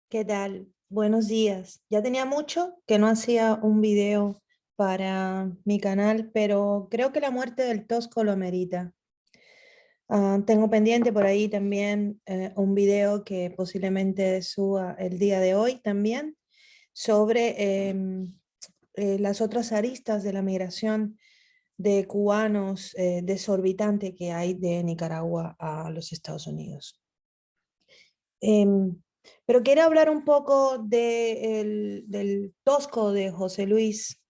¿Qué tal? Buenos días. Ya tenía mucho que no hacía un video para mi canal, pero creo que la muerte del Tosco lo amerita. Tengo pendiente por ahí también un video que posiblemente suba el día de hoy también sobre las otras aristas de la migración de cubanos desorbitante que hay de Nicaragua a los Estados Unidos. Em, pero quiero hablar un poco del Tosco de José Luis.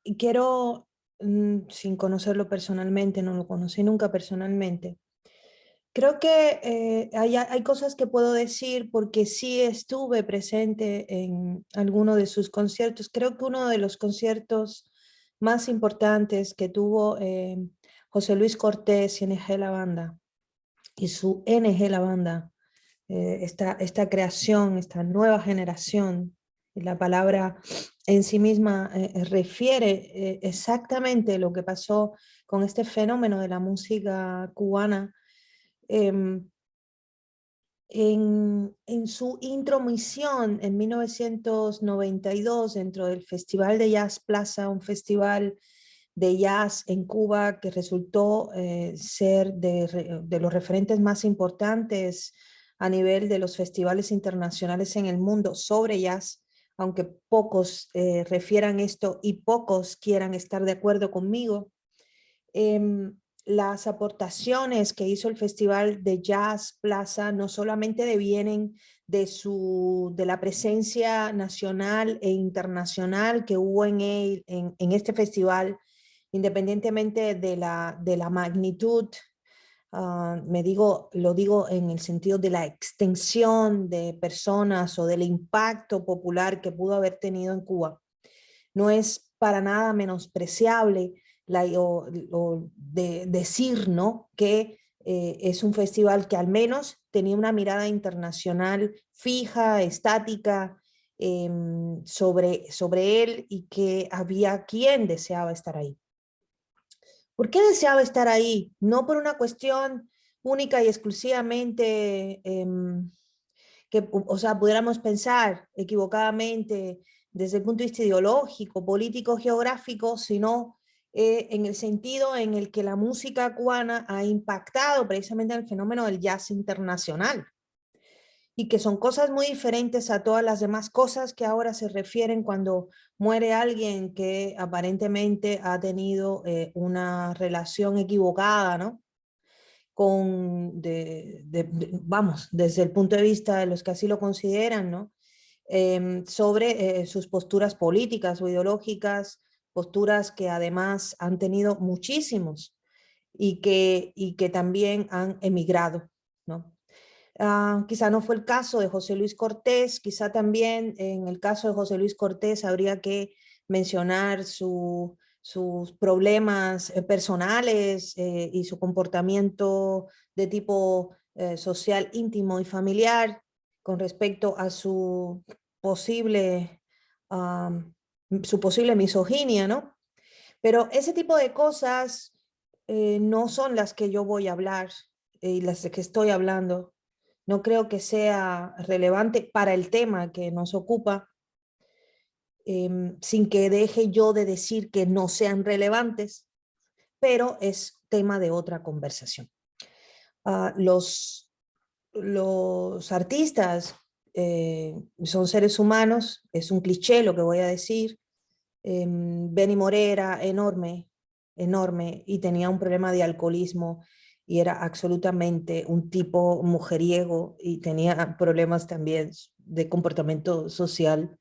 Y quiero, sin conocerlo personalmente, no lo conocí nunca personalmente. Creo que hay cosas que puedo decir porque sí estuve presente en alguno de sus conciertos. Creo que uno de los conciertos más importantes que tuvo José Luis Cortés y NG La Banda, y su NG La Banda, esta creación, esta nueva generación, y la palabra en sí misma refiere exactamente lo que pasó con este fenómeno de la música cubana. em, en su intromisión en 1992 dentro del Festival de Jazz Plaza, un festival de jazz en Cuba que resultó ser de los referentes más importantes a nivel de los festivales internacionales en el mundo sobre jazz, aunque pocos refieran esto y pocos quieran estar de acuerdo conmigo. Las aportaciones que hizo el Festival de Jazz Plaza no solamente devienen de la presencia nacional e internacional que hubo en este festival, independientemente de la magnitud, lo digo en el sentido de la extensión de personas o del impacto popular que pudo haber tenido en Cuba. No es para nada menospreciable decir, ¿no?, que es un festival que al menos tenía una mirada internacional fija, estática, sobre él, y que había quien deseaba estar ahí. ¿Por qué deseaba estar ahí? No por una cuestión única y exclusivamente que, o sea, pudiéramos pensar equivocadamente desde el punto de vista ideológico, político, geográfico, sino en el sentido en el que la música cubana ha impactado precisamente en el fenómeno del jazz internacional, y que son cosas muy diferentes a todas las demás cosas que ahora se refieren cuando muere alguien que aparentemente ha tenido una relación equivocada, ¿no?, vamos, desde el punto de vista de los que así lo consideran, ¿no?, sobre sus posturas políticas o ideológicas, posturas que además han tenido muchísimos y que también han emigrado, ¿no? Quizá no fue el caso de José Luis Cortés, quizá también en el caso de José Luis Cortés habría que mencionar sus problemas personales y su comportamiento de tipo social, íntimo y familiar con respecto a um, su posible misoginia, ¿no? Pero ese tipo de cosas no son las que yo voy a hablar y las de que estoy hablando. No creo que sea relevante para el tema que nos ocupa, sin que deje yo de decir que no sean relevantes, pero es tema de otra conversación. Uh, los, los artistas son seres humanos, es un cliché lo que voy a decir. Benny Morera, enorme, enorme, y tenía un problema de alcoholismo y era absolutamente un tipo mujeriego y tenía problemas también de comportamiento social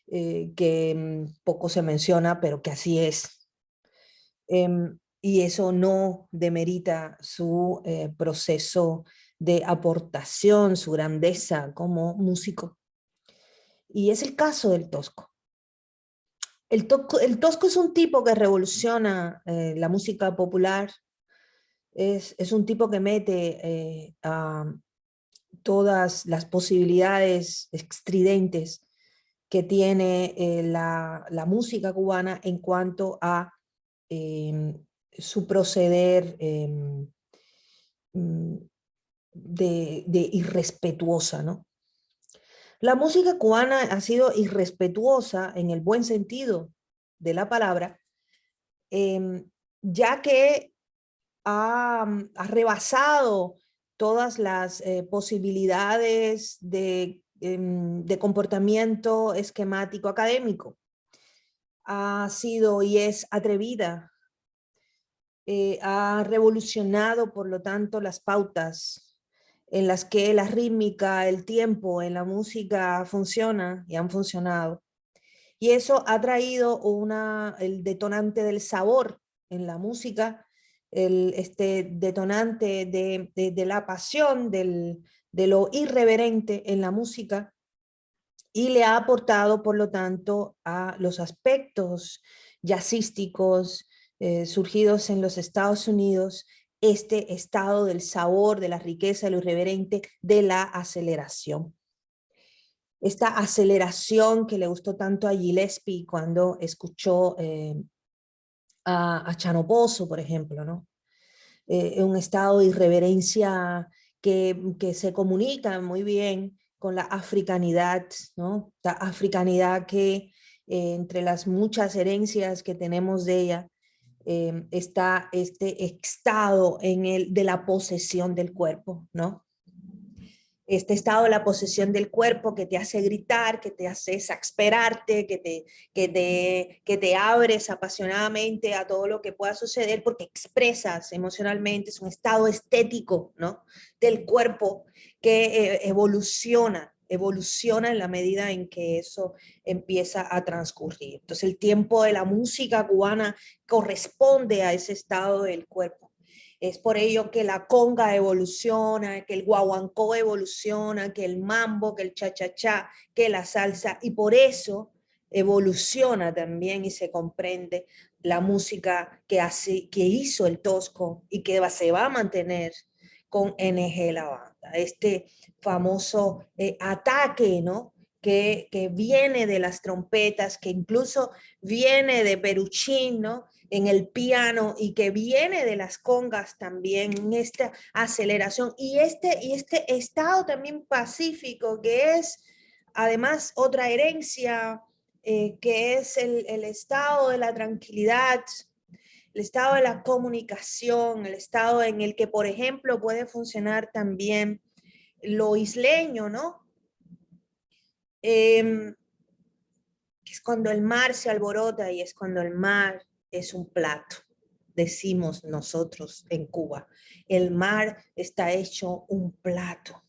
que poco se menciona, pero que así es. Y eso no demerita su proceso de aportación, su grandeza como músico. Y es el caso del Tosco. El Tosco es un tipo que revoluciona la música popular, es un tipo que mete a todas las posibilidades estridentes que tiene la música cubana en cuanto a su proceder de irrespetuosa, ¿no? La música cubana ha sido irrespetuosa en el buen sentido de la palabra, ya que ha rebasado todas las posibilidades de comportamiento esquemático académico. Ha sido y es atrevida, ha revolucionado, por lo tanto, las pautas en las que la rítmica, el tiempo en la música funciona y han funcionado. Y eso ha traído el detonante del sabor en la música, este detonante de la pasión, de lo irreverente en la música, y le ha aportado, por lo tanto, a los aspectos jazzísticos surgidos en los Estados Unidos, este estado del sabor, de la riqueza, de lo irreverente, de la aceleración. Esta aceleración que le gustó tanto a Gillespie cuando escuchó a Chano Pozo, por ejemplo, ¿no? Un estado de irreverencia que se comunica muy bien con la africanidad, ¿no? La africanidad que entre las muchas herencias que tenemos de ella, está este estado de la posesión del cuerpo, ¿no? Este estado de la posesión del cuerpo que te hace gritar, que te hace exasperarte, que te abres apasionadamente a todo lo que pueda suceder porque expresas emocionalmente, es un estado estético, ¿no? Del cuerpo que evoluciona en la medida en que eso empieza a transcurrir. Entonces el tiempo de la música cubana corresponde a ese estado del cuerpo. Es por ello que la conga evoluciona, que el guaguancó evoluciona, que el mambo, que el cha-cha-cha, que la salsa, y por eso evoluciona también y se comprende la música que hizo el Tosco y que se va a mantener con NG La Banda. Este famoso ataque, ¿no? Que viene de las trompetas, que incluso viene de Peruchín, ¿no? En el piano y que viene de las congas también, en esta aceleración y este estado también pacífico que es además otra herencia, que es el estado de la tranquilidad, el estado de la comunicación, el estado en el que, por ejemplo, puede funcionar también lo isleño, ¿no? Que es cuando el mar se alborota y es cuando el mar es un plato, decimos nosotros en Cuba. El mar está hecho un plato.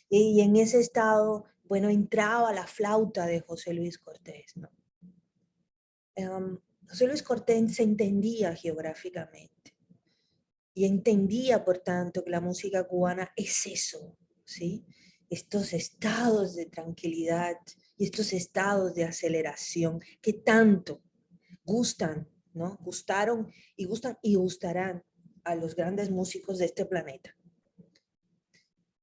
Y en ese estado, bueno, entraba la flauta de José Luis Cortés, ¿no? José Luis Cortés se entendía geográficamente y entendía, por tanto, que la música cubana es eso, ¿sí? Estos estados de tranquilidad y estos estados de aceleración que tanto gustan, ¿no? Gustaron y gustan y gustarán a los grandes músicos de este planeta.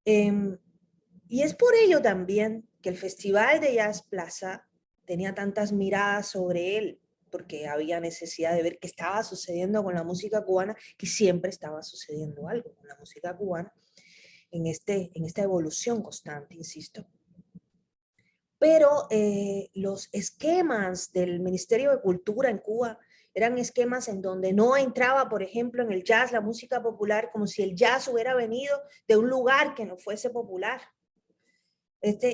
Y es por ello también que el Festival de Jazz Plaza tenía tantas miradas sobre él, porque había necesidad de ver qué estaba sucediendo con la música cubana, que siempre estaba sucediendo algo con la música cubana en esta evolución constante, insisto. Pero los esquemas del Ministerio de Cultura en Cuba eran esquemas en donde no entraba, por ejemplo, en el jazz, la música popular, como si el jazz hubiera venido de un lugar que no fuese popular.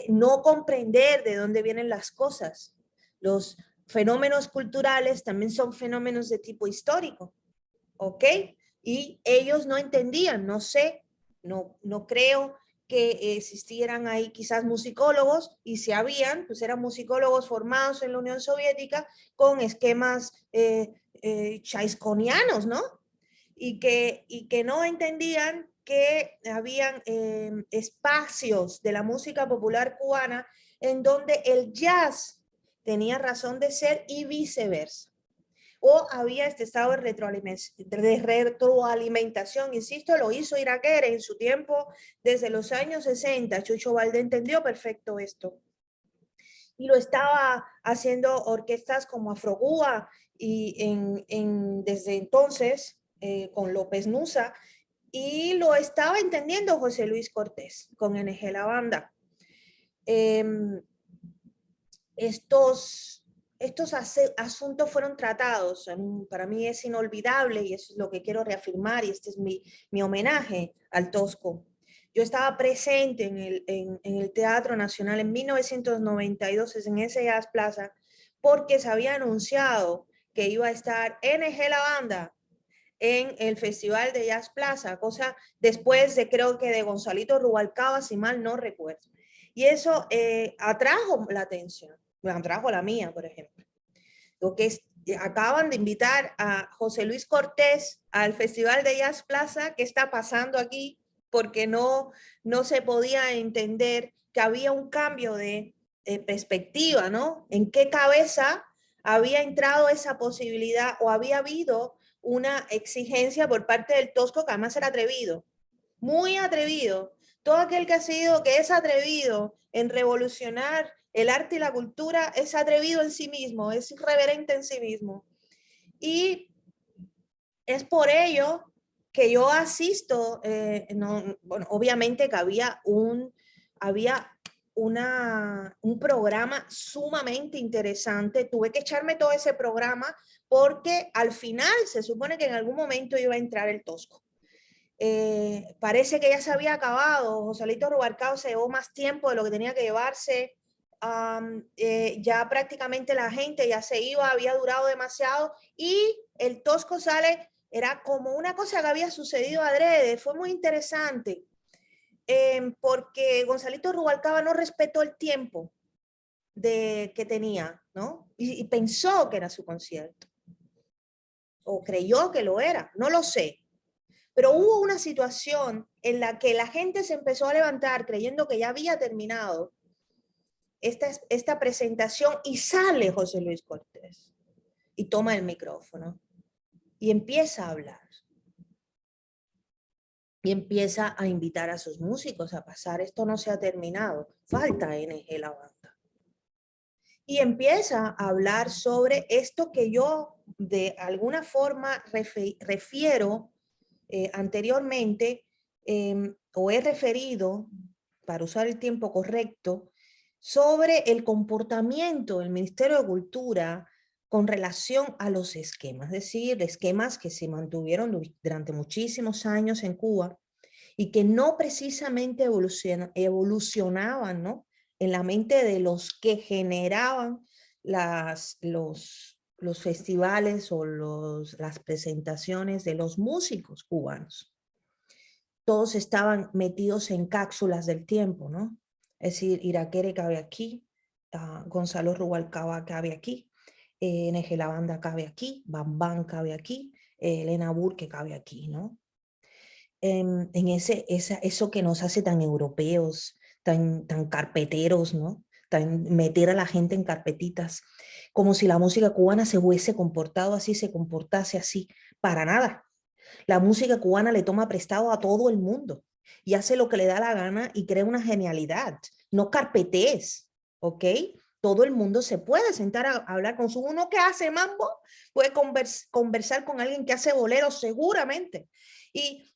No comprender de dónde vienen las cosas. Los fenómenos culturales también son fenómenos de tipo histórico, ¿ok? Y ellos no entendían, no sé, no creo que existieran ahí quizás musicólogos, y si habían, pues eran musicólogos formados en la Unión Soviética con esquemas chaiskonianos, ¿no? Y que no entendían que habían espacios de la música popular cubana en donde el jazz tenía razón de ser y viceversa. O había este estado de retroalimentación, insisto, lo hizo Iraquere en su tiempo, desde los años 60, Chucho Valdé entendió perfecto esto. Y lo estaba haciendo orquestas como Afrogúa, y desde entonces, con López Nusa, y lo estaba entendiendo José Luis Cortés con NG La Banda. Estos asuntos fueron tratados, para mí es inolvidable y eso es lo que quiero reafirmar y este es mi homenaje al Tosco. Yo estaba presente en el Teatro Nacional en 1992, en ese Jazz Plaza, porque se había anunciado que iba a estar NG La Banda en el Festival de Jazz Plaza, cosa después de creo que de Gonzalito Rubalcaba, si mal no recuerdo. Y eso atrajo la atención, me atrajo la mía, por ejemplo. Lo que es, acaban de invitar a José Luis Cortés al Festival de Jazz Plaza, ¿qué está pasando aquí? Porque no se podía entender que había un cambio de perspectiva, ¿no? ¿En qué cabeza había entrado esa posibilidad o había habido una exigencia por parte del Tosco, que además era atrevido, muy atrevido? Todo aquel que es atrevido en revolucionar el arte y la cultura es atrevido en sí mismo, es irreverente en sí mismo. Y es por ello que yo asisto, bueno, obviamente que había un programa sumamente interesante, tuve que echarme todo ese programa porque al final se supone que en algún momento iba a entrar el Tosco. Parece que ya se había acabado, Joselito Rubalcaba se llevó más tiempo de lo que tenía que llevarse, ya prácticamente la gente ya se iba, había durado demasiado y el Tosco sale, era como una cosa que había sucedido adrede, fue muy interesante, porque Gonzalito Rubalcaba no respetó el tiempo que tenía, ¿no? Y pensó que era su concierto, o creyó que lo era, no lo sé. Pero hubo una situación en la que la gente se empezó a levantar creyendo que ya había terminado esta presentación y sale José Luis Cortés y toma el micrófono y empieza a hablar y empieza a invitar a sus músicos a pasar. Esto no se ha terminado, falta NG La Banda. Y empieza a hablar sobre esto que yo de alguna forma refiero anteriormente o he referido, para usar el tiempo correcto, sobre el comportamiento del Ministerio de Cultura con relación a los esquemas, es decir, esquemas que se mantuvieron durante muchísimos años en Cuba y que no precisamente evolucionaban, ¿no?, en la mente de los que generaban los festivales o las presentaciones de los músicos cubanos. Todos estaban metidos en cápsulas del tiempo, ¿no? Es decir, Iraquere cabe aquí, Gonzalo Rubalcaba cabe aquí, NG La Banda cabe aquí, Bam Bam cabe aquí, Elena Burke cabe aquí, ¿no? En eso que nos hace tan europeos, tan carpeteros, ¿no? Meter a la gente en carpetitas, como si la música cubana se hubiese comportado así, se comportase así, para nada. La música cubana le toma prestado a todo el mundo y hace lo que le da la gana y crea una genialidad, no carpetes, ¿ok? Todo el mundo se puede sentar a hablar con su uno que hace mambo, puede conversar con alguien que hace bolero seguramente,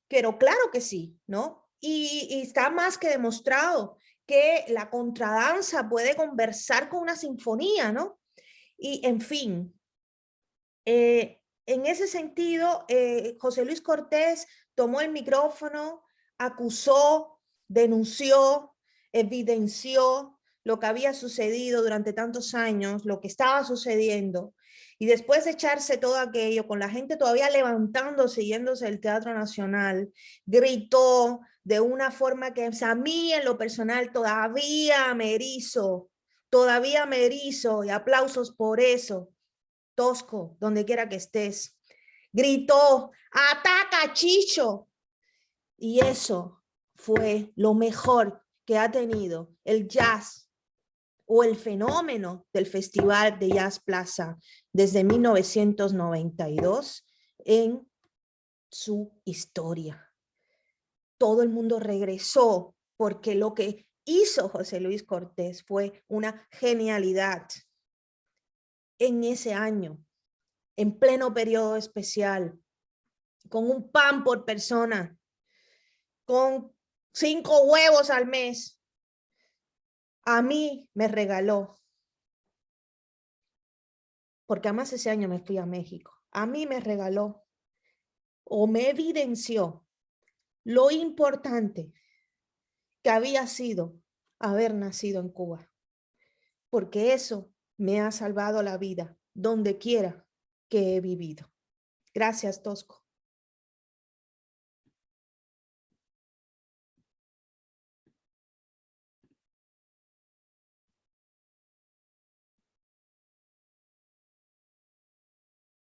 pero claro que sí, ¿no? Y está más que demostrado que la contradanza puede conversar con una sinfonía, ¿no? Y en fin, en ese sentido, José Luis Cortés tomó el micrófono, acusó, denunció, evidenció lo que había sucedido durante tantos años, lo que estaba sucediendo, y después de echarse todo aquello, con la gente todavía levantándose, yéndose del Teatro Nacional, gritó de una forma que a mí en lo personal todavía me erizo, y aplausos por eso. Tosco, donde quiera que estés, gritó, ataca Chicho. Y eso fue lo mejor que ha tenido el jazz o el fenómeno del Festival de Jazz Plaza desde 1992 en su historia. Todo el mundo regresó porque lo que hizo José Luis Cortés fue una genialidad en ese año, en pleno periodo especial, con un pan por persona, con 5 huevos al mes, a mí me regaló, porque además ese año me fui a México, a mí me regaló o me evidenció lo importante que había sido haber nacido en Cuba, porque eso me ha salvado la vida donde quiera que he vivido. Gracias, Tosco.